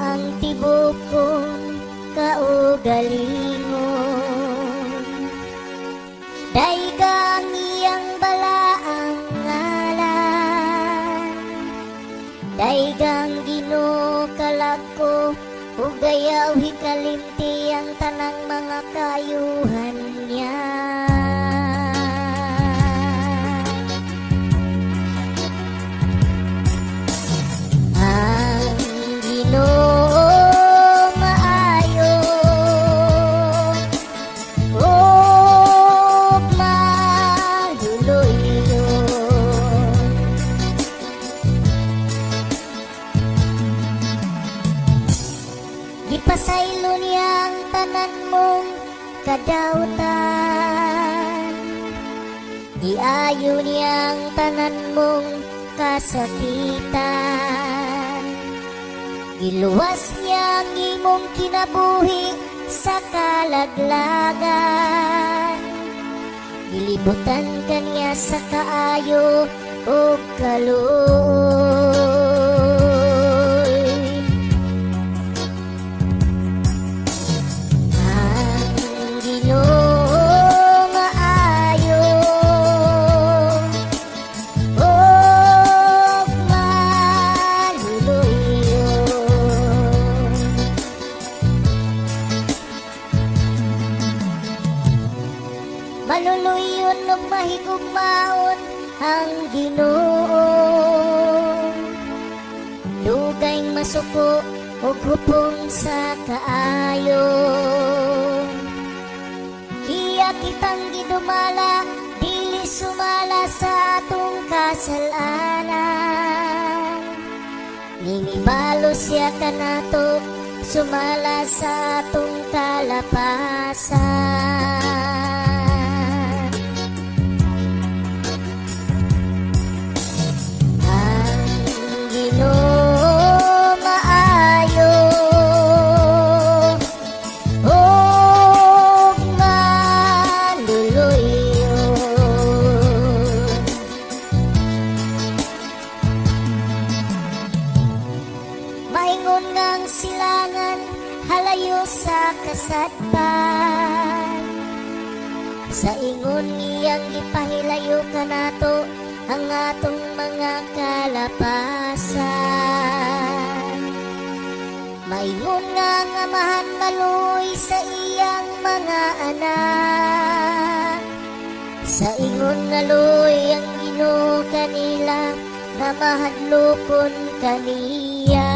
ang tibok kong kaugalingon. Daigang iyang balaang ngalan, daigang ginukalak ko, ug gayaw hikalimti ang tanang mga kayuhan niya. Ang Ginoo maayo ug maluluyon, gipasaylo niya ang tanan mong kadautan, iayo niya ang tanan mong kasakitan, giluwas niya ang imong kinabuhi sa kalaglagan, gilibutan kanya sa kaayo o kaluoy. Ang Ginoo maayo ug maluluyon, maluluyon ug mahigugmaon ang Ginoo, dugay masuko ug hupong sa kaayo. Iya kitang gidumala, dili sumala sa atong kasalanan, ningibalo siya kanato, sumala sa atong kalapasan. Ang Ginoo maayo ug maluluyon, maingon ngang silangan halayo sa kasadpan, sa ingon iyang gipahilayo kanato ang atong mga kalapasan. Maingon nga nga amahan maluoy sa iyang mga anak, sa ingon nga luoy ang Ginoo kanila nga mahadlokon kaniya.